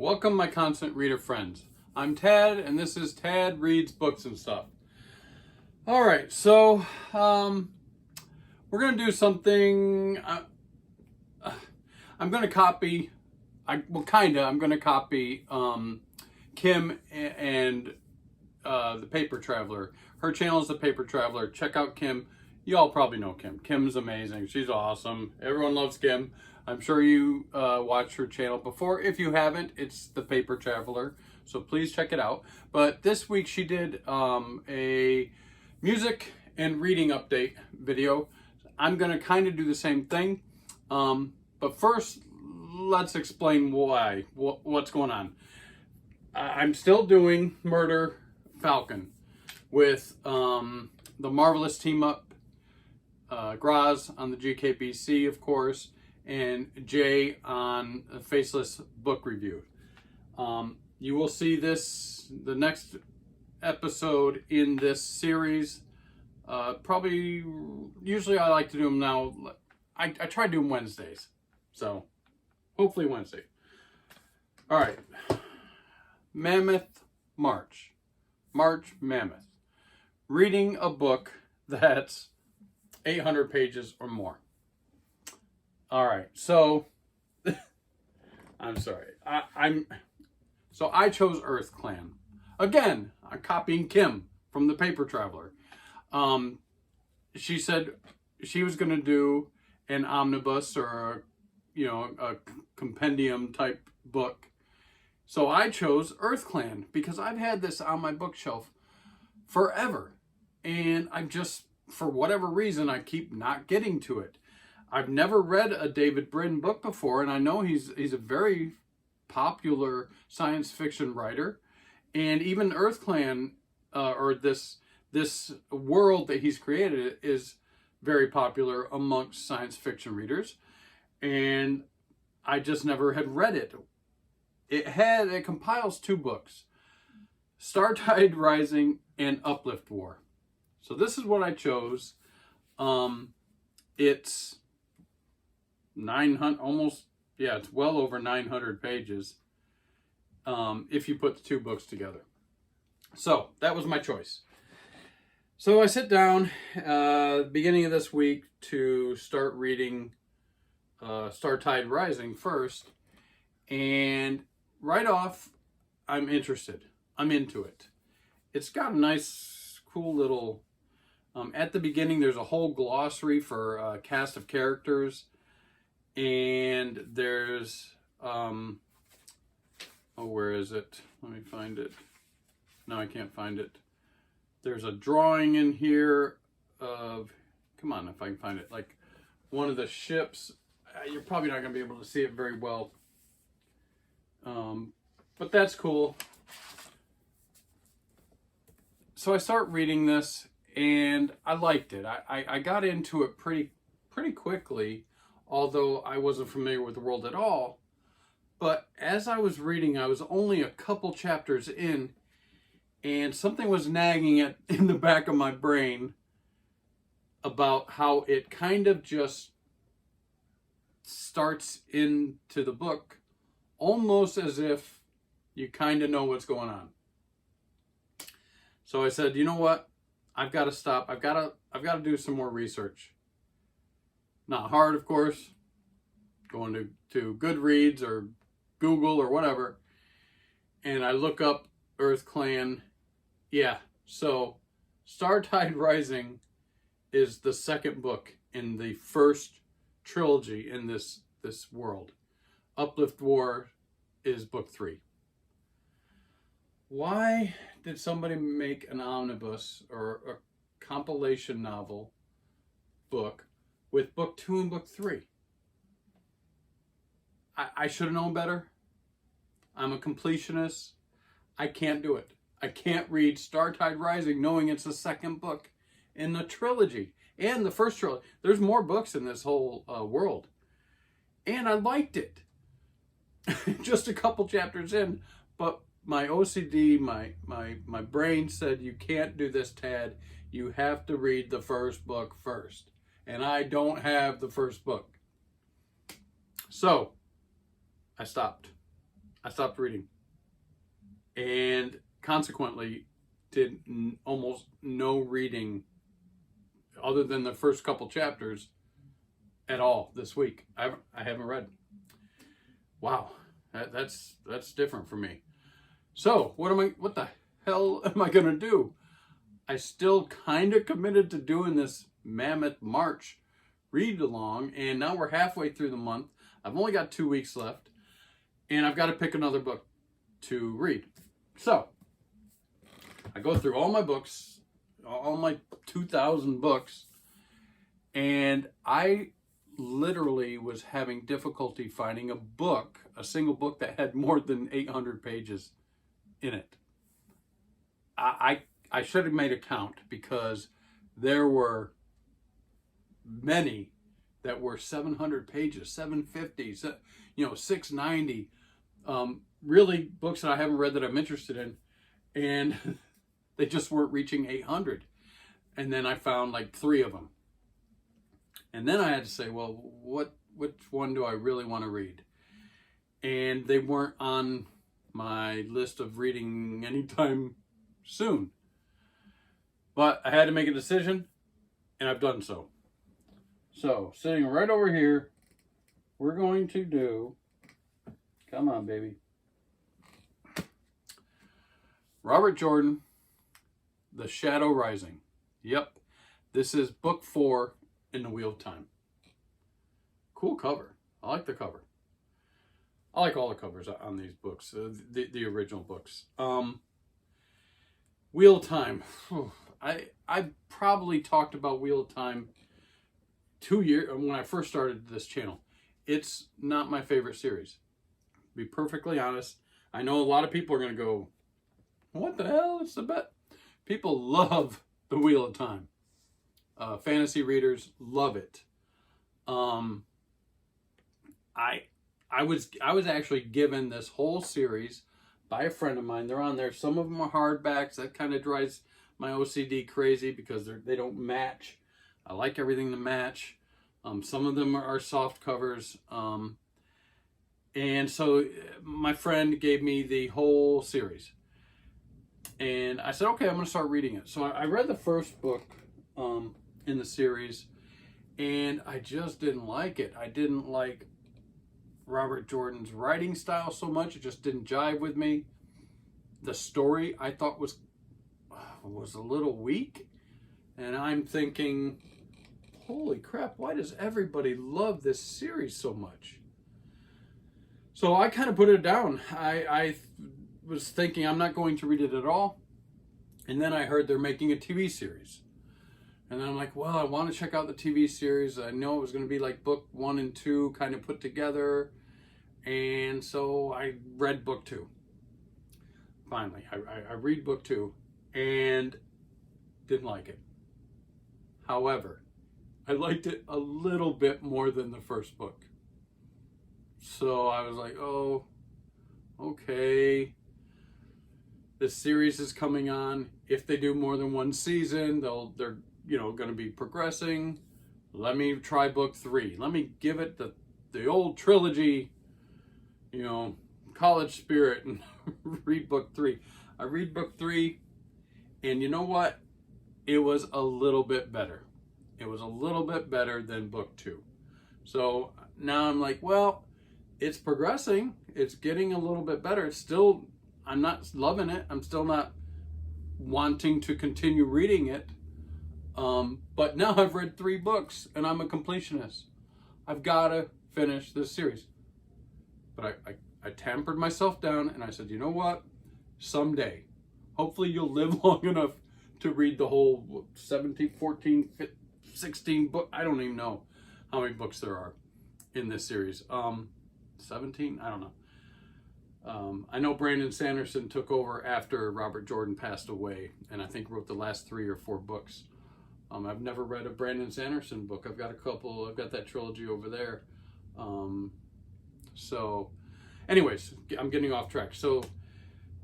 Welcome, my constant reader friends. I'm Tad, and this is Tad Reads Books and Stuff. All right, so we're gonna do something. I'm gonna copy. I'm gonna copy Kim and the Paper Traveler. Her channel is the Paper Traveler. Check out Kim. You all probably know Kim. Kim's amazing. She's awesome. Everyone loves Kim. I'm sure you watched her channel before. If you haven't, it's the Paper Traveler. So please check it out. But this week she did a music and reading update video. I'm going to kind of do the same thing. But first, let's explain why. What's going on. I'm still doing Murder Falcon with the Marvelous Team Up. Graz on the GKBC, of course, and Jay on a Faceless Book Review. You will see the next episode in this series. Usually I like to do them now. I try to do them Wednesdays. So, hopefully Wednesday. All right. Mammoth March. March Mammoth. Reading a book that's 800 pages or more. All right, so I'm sorry. I chose Earth Clan. Again, I'm copying Kim from the Paper Traveler. She said she was going to do an omnibus or a compendium type book. So I chose Earth Clan because I've had this on my bookshelf forever, and for whatever reason, I keep not getting to it. I've never read a David Brin book before, and I know he's a very popular science fiction writer. And even Earth Clan, or this world that he's created, is very popular amongst science fiction readers. And I just never had read it. It compiles 2 books, Startide Rising and Uplift War. So this is what I chose. It's 900, it's well over 900 pages if you put the 2 books together. So that was my choice. So I sit down beginning of this week to start reading Startide Rising first, and right off, I'm interested. I'm into it. It's got a nice, cool little... at the beginning, there's a whole glossary for a cast of characters, and there's, where is it? Let me find it. No, I can't find it. There's a drawing in here of, come on, if I can find it, like one of the ships. You're probably not going to be able to see it very well, but that's cool. So I start reading this, and I liked it. I got into it pretty quickly, although I wasn't familiar with the world at all. But as I was reading, I was only a couple chapters in, and something was nagging in the back of my brain about how it kind of just starts into the book almost as if you kind of know what's going on. So I said, you know what? I've got to stop. I've got to do some more research. Not hard, of course. Going to Goodreads or Google or whatever. And I look up Earth Clan. Yeah, so Startide Rising is the second book in the first trilogy in this world. Uplift War is book 3. Why did somebody make an omnibus or a compilation novel book with book 2 and book 3? I should have known better. I'm a completionist. I can't do it. I can't read Startide Rising knowing it's the second book in the trilogy and the first trilogy. There's more books in this whole world. And I liked it. Just a couple chapters in, but my OCD, my brain said, you can't do this, Tad. You have to read the first book first. And I don't have the first book. So, I stopped. I stopped reading. And consequently, did almost no reading other than the first couple chapters at all this week. I haven't read. Wow, that's different for me. So what the hell am I gonna do? I still kind of committed to doing this Mammoth March read along, and now we're halfway through the month. I've only got 2 weeks left, and I've got to pick another book to read. So I go through all my books, all my 2,000 books, and I literally was having difficulty finding a single book that had more than 800 pages in it. I should have made a count, because there were many that were 700 pages, 750, 690, really books that I haven't read that I'm interested in, and they just weren't reaching 800. And then I found like 3 of them. And then I had to say, well, which one do I really want to read? And they weren't on my list of reading anytime soon. But I had to make a decision, and I've done so. So, sitting right over here, we're going to do, come on, baby, Robert Jordan, The Shadow Rising. Yep, this is book 4 in the Wheel of Time. Cool cover. I like the cover. I like all the covers on these books, the original books. Wheel of Time. I probably talked about Wheel of Time 2 years when I first started this channel. It's not my favorite series. To be perfectly honest, I know a lot of people are going to go, what the hell? It's the best. People love the Wheel of Time. Fantasy readers love it. I was actually given this whole series by a friend of mine. They're on there. Some of them are hardbacks. That kind of drives my OCD crazy, because they don't match. I like everything to match. Some of them are soft covers. And so my friend gave me the whole series. And I said, okay, I'm going to start reading it. So I read the first book in the series, and I just didn't like it. I didn't like Robert Jordan's writing style so much. It just didn't jive with me. The story I thought was a little weak. And I'm thinking, holy crap, why does everybody love this series so much? So I kind of put it down. I was thinking I'm not going to read it at all. And then I heard they're making a TV series. And then I'm like, well, I want to check out the TV series. I know it was going to be like book 1 and 2 kind of put together. And so I read book 2. Finally, I read book 2 and didn't like it. However, I liked it a little bit more than the first book. So I was like, oh, okay. This series is coming on. If they do more than 1 season, they're going to be progressing. Let me try book 3. Let me give it the old trilogy, college spirit, and read book 3. I read book 3, and you know what? It was a little bit better. It was a little bit better than book 2. So now I'm like, well, it's progressing. It's getting a little bit better. It's still, I'm not loving it. I'm still not wanting to continue reading it. But now I've read 3 books and I'm a completionist. I've got to finish this series. But I tampered myself down and I said, you know what? Someday, hopefully you'll live long enough to read the whole 17, 14, 15, 16 book. I don't even know how many books there are in this series. 17? I don't know. I know Brandon Sanderson took over after Robert Jordan passed away, and I think wrote the last 3 or 4 books. I've never read a Brandon Sanderson book. I've got a couple. I've got that trilogy over there. So anyways, I'm getting off track. So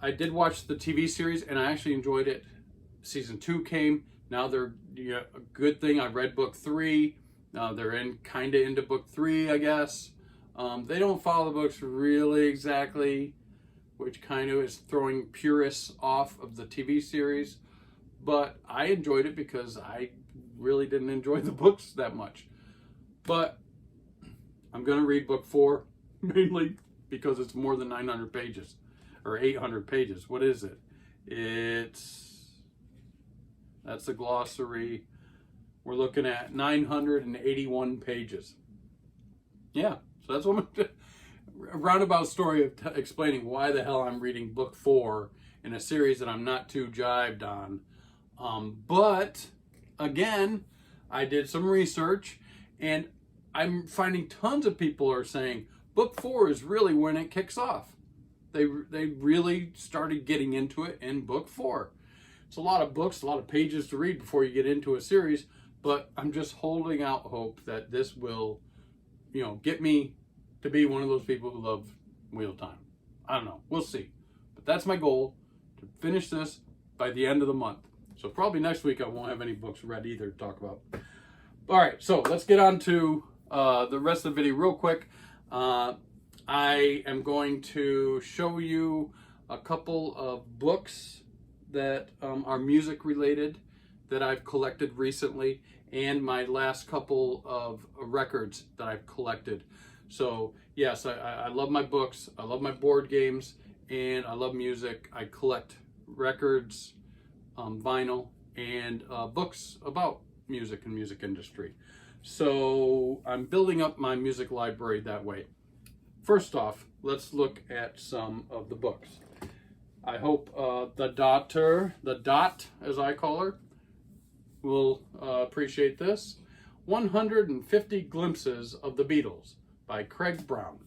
I did watch the TV series, and I actually enjoyed it. Season 2 came. Now they're a good thing. I read book 3. They're kind of into book 3, I guess. They don't follow the books really exactly. which kind of is throwing purists off of the TV series. But I enjoyed it because I really didn't enjoy the books that much. But I'm going to read book 4, mainly because it's more than 900 pages, or 800 pages. What is it? That's the glossary. We're looking at 981 pages. Yeah, so that's what a roundabout story of explaining why the hell I'm reading book 4 in a series that I'm not too jived on. But again, I did some research, and I'm finding tons of people are saying book 4 is really when it kicks off. They really started getting into it in book 4. It's a lot of books, a lot of pages to read before you get into a series, but I'm just holding out hope that this will, get me to be one of those people who love Wheel of Time. I don't know. We'll see. But that's my goal, to finish this by the end of the month. So probably next week I won't have any books read either to talk about. All right, so let's get on to the rest of the video real quick. I am going to show you a couple of books that are music related that I've collected recently, and my last couple of records that I've collected. So yes, I love my books, I love my board games, and I love music. I collect records, vinyl, and books about music and music industry. So I'm building up my music library that way. First off, let's look at some of the books. I hope the Dot, as I call her, will appreciate this. 150 Glimpses of the Beatles by Craig Brown.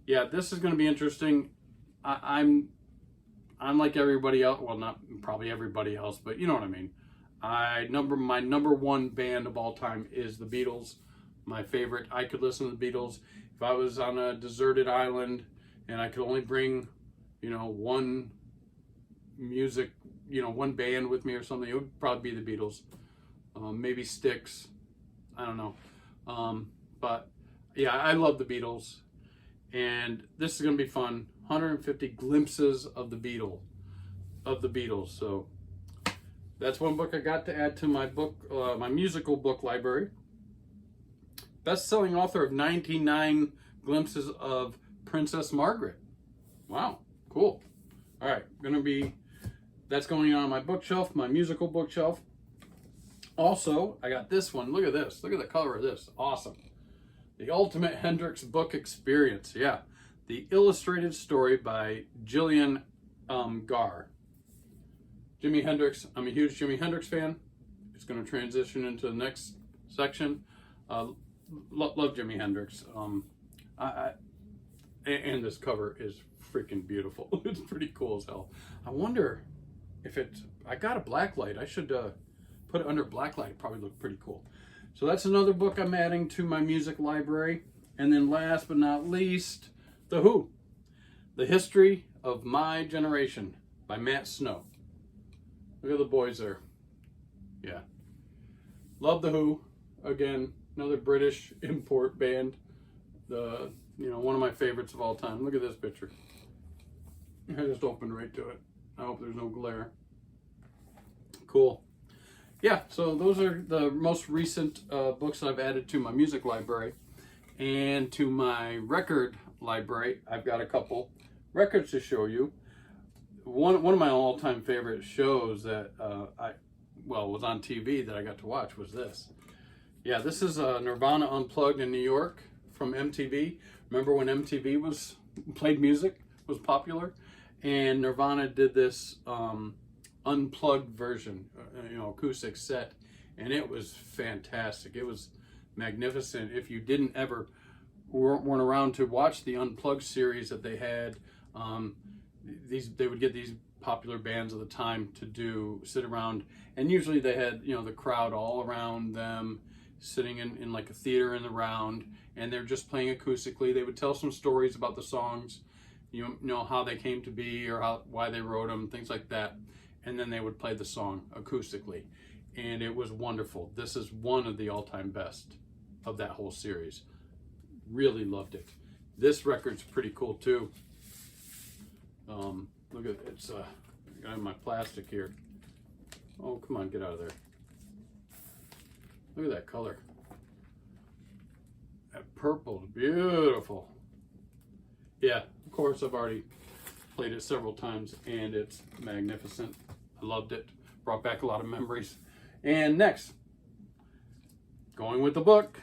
Yeah, this is going to be interesting. I'm like everybody else. Well, not probably everybody else, but you know what I mean. My number one band of all time is the Beatles. My favorite. I could listen to the Beatles if I was on a deserted island and I could only bring, one music, one band with me or something. It would probably be the Beatles. Maybe Styx. I don't know. But yeah, I love the Beatles, and this is going to be fun. 150 glimpses of the Beatles. So that's one book I got to add to my book, my musical book library. Best-selling author of 99 Glimpses of Princess Margaret. Wow, cool. All right, that's going on my bookshelf, my musical bookshelf. Also, I got this one. Look at this. Look at the color of this. Awesome. The Ultimate Hendrix Book Experience. Yeah. The illustrated story by Jillian Garr. Jimi Hendrix. I'm a huge Jimi Hendrix fan. It's going to transition into the next section. Love Jimi Hendrix. And this cover is freaking beautiful. It's pretty cool as hell. I wonder if I got a black light. I should put it under black light. It'd probably look pretty cool. So that's another book I'm adding to my music library. And then last but not least, The Who. The History of My Generation by Matt Snow. Look at the boys there. Yeah. Love The Who. Again, another British import band. One of my favorites of all time. Look at this picture. I just opened right to it. I hope there's no glare. Cool. Yeah, so those are the most recent books I've added to my music library. And to my record library, I've got a couple records to show you. One of my all-time favorite shows that was on TV that I got to watch was this. Yeah, this is Nirvana Unplugged in New York from MTV. Remember when MTV played music, was popular? And Nirvana did this unplugged version, acoustic set, and it was fantastic. It was magnificent. If you weren't around to watch the Unplugged series that they had, they would get these popular bands of the time to sit around, and usually they had the crowd all around them, sitting in like a theater in the round, and they're just playing acoustically. They would tell some stories about the songs, how they came to be or why they wrote them, things like that. And then they would play the song acoustically. And it was wonderful. This is one of the all-time best of that whole series. Really loved it. This record's pretty cool too. Look at it's got my plastic here. Oh, come on, get out of there. Look at that color. That purple is beautiful. Yeah, of course, I've already played it several times and it's magnificent. I loved it. Brought back a lot of memories. And next, going with the book,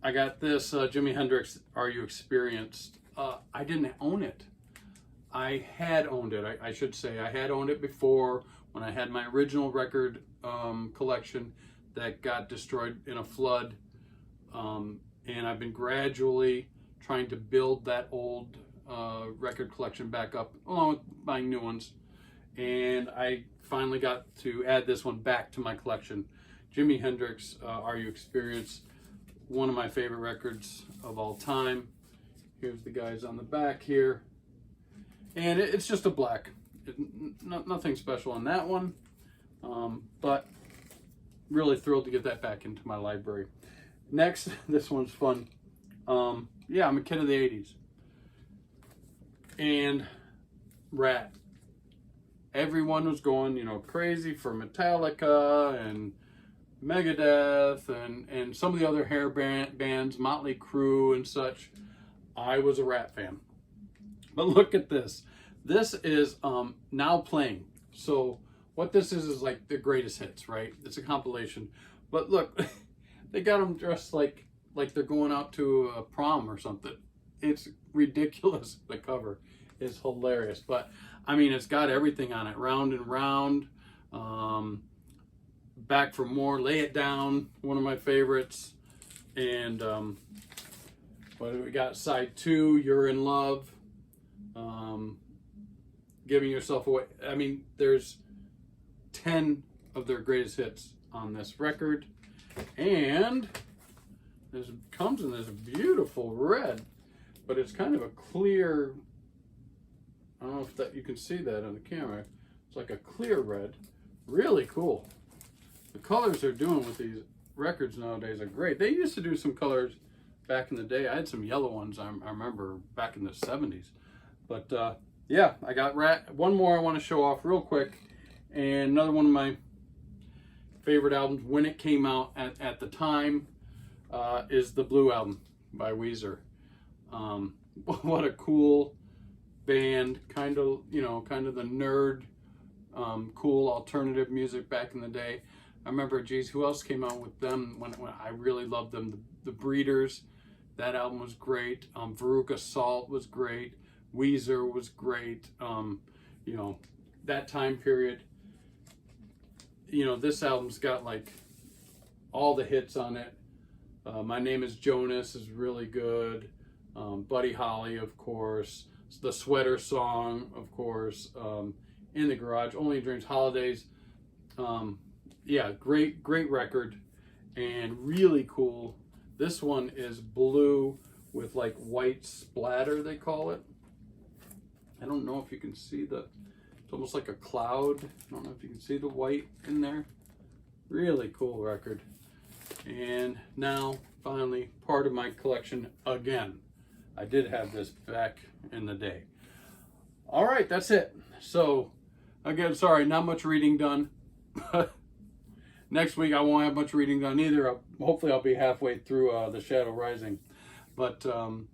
I got this Jimi Hendrix, Are You Experienced? I didn't own it. I had owned it, I should say. I had owned it before when I had my original record collection that got destroyed in a flood. And I've been gradually trying to build that old record collection back up, along with buying new ones. And I finally got to add this one back to my collection. Jimi Hendrix, Are You Experienced? One of my favorite records of all time. Here's the guys on the back here. And it's just a black. Nothing special on that one. But really thrilled to get that back into my library. Next, this one's fun. Yeah, I'm a kid of the 80s. And Rat. Everyone was going, you know, crazy for Metallica and Megadeth and some of the other hair bands, Motley Crue and such. I was a Rat fan. But look at this. This is now playing. So what this is like the greatest hits, right? It's a compilation. But look, they got them dressed like they're going out to a prom or something. It's ridiculous. The cover is hilarious. But I mean, it's got everything on it. Round and Round. Back for More. Lay It Down. One of my favorites. And what do we got? Side 2. You're in Love. Giving Yourself Away. I mean, there's 10 of their greatest hits on this record. And this comes in this beautiful red, but it's kind of a clear, I don't know if that you can see that on the camera. It's like a clear red. Really cool. The colors they're doing with these records nowadays are great. They used to do some colors back in the day. I had some yellow ones I remember back in the 70s. But yeah, I got Rat. One more I want to show off real quick. And another one of my favorite albums when it came out at the time is the Blue Album by Weezer. What a cool band, kind of the nerd, cool alternative music back in the day. I remember, geez, who else came out with them when I really loved them? The Breeders, that album was great. Veruca Salt was great. Weezer was great. You know, that time period. You know, this album's got like all the hits on it. My Name is Jonas is really good. Buddy Holly, of course. The Sweater Song, of course. In the Garage, Only in Dreams, Holidays. Yeah, great record and really cool. This one is blue with like white splatter, they call it. I don't know if you can see it's almost like a cloud. I don't know if you can see the white in there. Really cool record. And now, finally, part of my collection again. I did have this back in the day. All right, that's it. So, again, sorry, not much reading done. Next week, I won't have much reading done either. Hopefully, I'll be halfway through The Shadow Rising. But,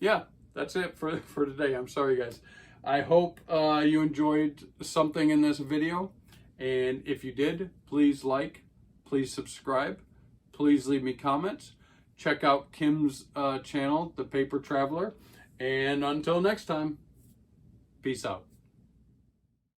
yeah, that's it for today. I'm sorry, guys. I hope you enjoyed something in this video. And if you did, please like, please subscribe, please leave me comments. Check out Kim's channel, The Paper Traveler. And until next time, peace out.